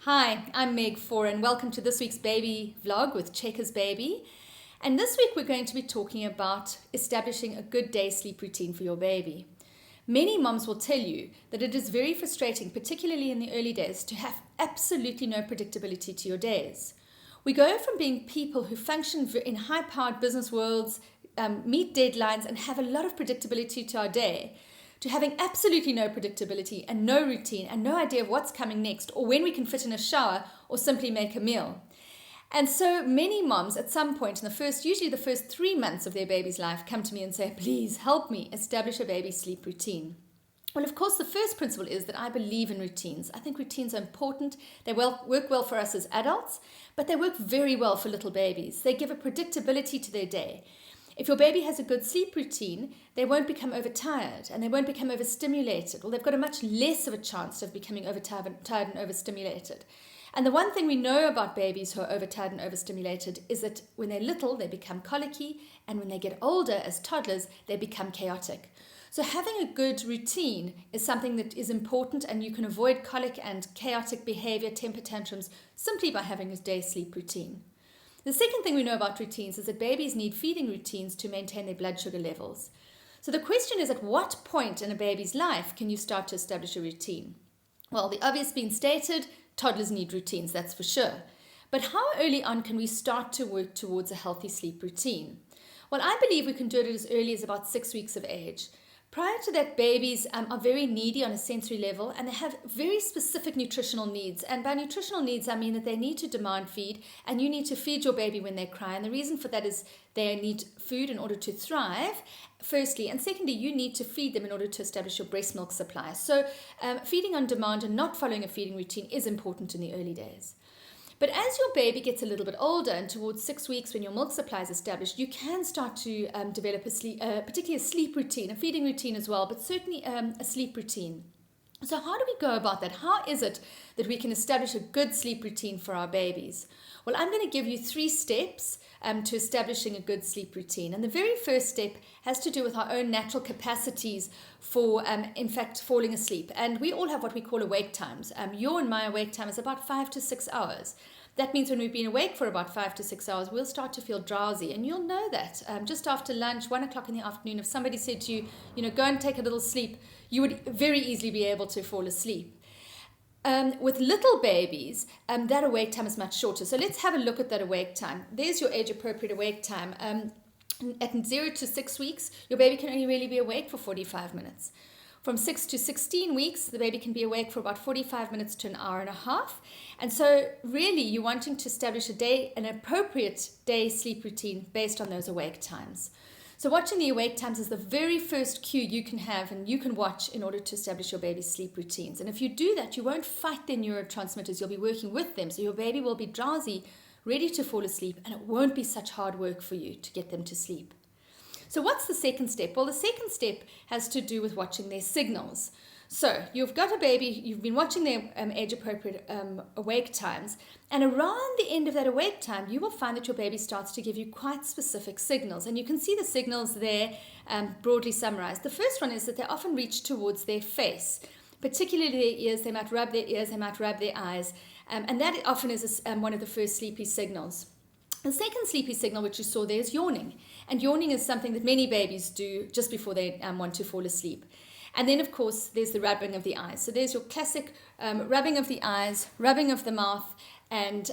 Hi, I'm Meg Faure and welcome to this week's baby vlog with Checkers Baby. And this week we're going to be talking about establishing a good day sleep routine for your baby. Many moms will tell you that it is very frustrating, particularly in the early days, to have absolutely no predictability to your days. We go from being people who function in high-powered business worlds, meet deadlines and have a lot of predictability to our day, to having absolutely no predictability and no routine and no idea of what's coming next or when we can fit in a shower or simply make a meal. And so many moms at some point in usually the first 3 months of their baby's life, come to me and say, please help me establish a baby sleep routine. Well, of course, the first principle is that I believe in routines. I think routines are important. They work well for us as adults, but they work very well for little babies. They give a predictability to their day. If your baby has a good sleep routine, they won't become overtired and they won't become overstimulated. Well, they've got a much less of a chance of becoming overtired and overstimulated. And the one thing we know about babies who are overtired and overstimulated is that when they're little, they become colicky, and when they get older as toddlers, they become chaotic. So having a good routine is something that is important, and you can avoid colic and chaotic behavior, temper tantrums, simply by having a day sleep routine. The second thing we know about routines is that babies need feeding routines to maintain their blood sugar levels. So the question is, at what point in a baby's life can you start to establish a routine? Well, the obvious being stated, toddlers need routines, that's for sure. But how early on can we start to work towards a healthy sleep routine? Well, I believe we can do it as early as about 6 weeks of age. Prior to that, babies are very needy on a sensory level, and they have very specific nutritional needs. And by nutritional needs, I mean that they need to demand feed, and you need to feed your baby when they cry. And the reason for that is they need food in order to thrive, firstly. And secondly, you need to feed them in order to establish your breast milk supply. So feeding on demand and not following a feeding routine is important in the early days. But as your baby gets a little bit older, and towards 6 weeks when your milk supply is established, you can start to develop particularly a sleep routine, a feeding routine as well, but certainly a sleep routine. So how do we go about that? How is it that we can establish a good sleep routine for our babies? Well, I'm going to give you 3 steps to establishing a good sleep routine. And the very first step has to do with our own natural capacities for, in fact, falling asleep. And we all have what we call awake times. Your and my awake time is about 5 to 6 hours. That means when we've been awake for about 5 to 6 hours, we'll start to feel drowsy. And you'll know that just after lunch, 1 o'clock in the afternoon, if somebody said to you, go and take a little sleep, you would very easily be able to fall asleep. With little babies, that awake time is much shorter. So let's have a look at that awake time. There's your age-appropriate awake time. At 0 to 6 weeks, your baby can only really be awake for 45 minutes. From 6 to 16 weeks, the baby can be awake for about 45 minutes to an hour and a half. And so really, you're wanting to establish an appropriate day sleep routine based on those awake times. So watching the awake times is the very first cue you can have and you can watch in order to establish your baby's sleep routines. And if you do that, you won't fight their neurotransmitters. You'll be working with them. So your baby will be drowsy, ready to fall asleep, and it won't be such hard work for you to get them to sleep. So what's the second step? Well, the second step has to do with watching their signals. So you've got a baby, you've been watching their age-appropriate awake times, and around the end of that awake time, you will find that your baby starts to give you quite specific signals. And you can see the signals there broadly summarized. The first one is that they often reach towards their face, particularly their ears. They might rub their ears, they might rub their eyes, and that often is one of the first sleepy signals. The second sleepy signal, which you saw there, is yawning. And yawning is something that many babies do just before they want to fall asleep. And then, of course, there's the rubbing of the eyes. So there's your classic rubbing of the eyes, rubbing of the mouth, and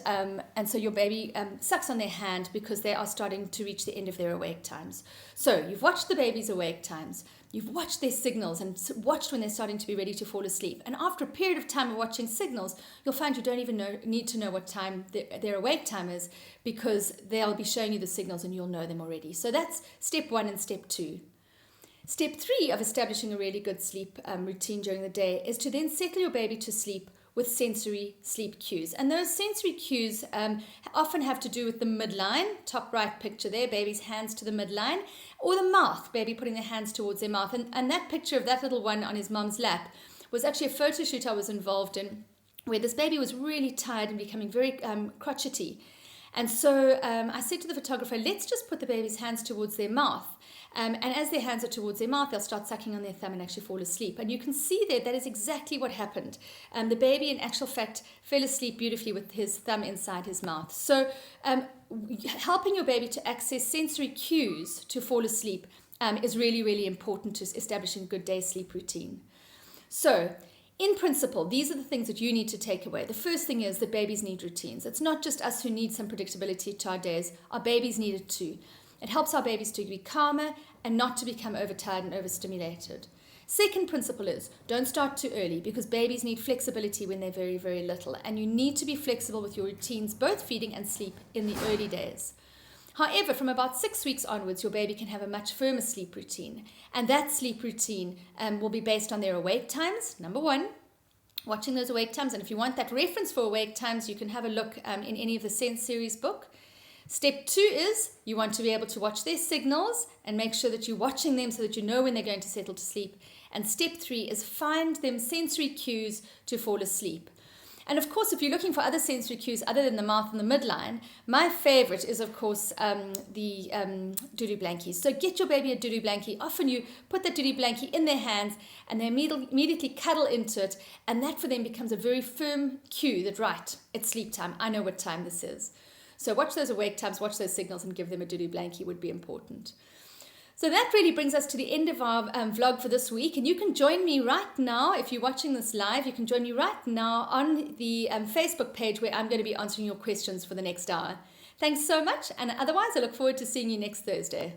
so your baby sucks on their hand because they are starting to reach the end of their awake times. So you've watched the baby's awake times, you've watched their signals and watched when they're starting to be ready to fall asleep. And after a period of time of watching signals, you'll find you don't even need to know what time their awake time is, because they'll be showing you the signals and you'll know them already. So that's step 1 and step 2. Step 3 of establishing a really good sleep routine during the day is to then settle your baby to sleep with sensory sleep cues. And those sensory cues often have to do with the midline, top right picture there, baby's hands to the midline, or the mouth, baby putting their hands towards their mouth. And that picture of that little one on his mom's lap was actually a photo shoot I was involved in, where this baby was really tired and becoming very crotchety. And so I said to the photographer, let's just put the baby's hands towards their mouth. And as their hands are towards their mouth, they'll start sucking on their thumb and actually fall asleep. And you can see there that is exactly what happened. The baby, in actual fact, fell asleep beautifully with his thumb inside his mouth. So helping your baby to access sensory cues to fall asleep is really, really important to establishing a good day sleep routine. So in principle, these are the things that you need to take away. The first thing is that babies need routines. It's not just us who need some predictability to our days. Our babies need it too. It helps our babies to be calmer and not to become overtired and overstimulated. Second principle is don't start too early, because babies need flexibility when they're very, very little. And you need to be flexible with your routines, both feeding and sleep, in the early days. However, from about 6 weeks onwards, your baby can have a much firmer sleep routine. And that sleep routine will be based on their awake times, number one, watching those awake times. And if you want that reference for awake times, you can have a look in any of the Sense series book. Step 2 is you want to be able to watch their signals and make sure that you're watching them so that you know when they're going to settle to sleep. And step 3 is find them sensory cues to fall asleep. And of course, if you're looking for other sensory cues other than the mouth and the midline, my favorite is, of course, the doo-doo blankies. So get your baby a doo-doo blankie. Often you put the doo-doo blankie in their hands and they immediately cuddle into it. And that for them becomes a very firm cue that, right, it's sleep time. I know what time this is. So watch those awake times, watch those signals, and give them a doo-doo blankie would be important. So that really brings us to the end of our vlog for this week. And you can join me right now, if you're watching this live, you can join me right now on the Facebook page where I'm going to be answering your questions for the next hour. Thanks so much. And otherwise, I look forward to seeing you next Thursday.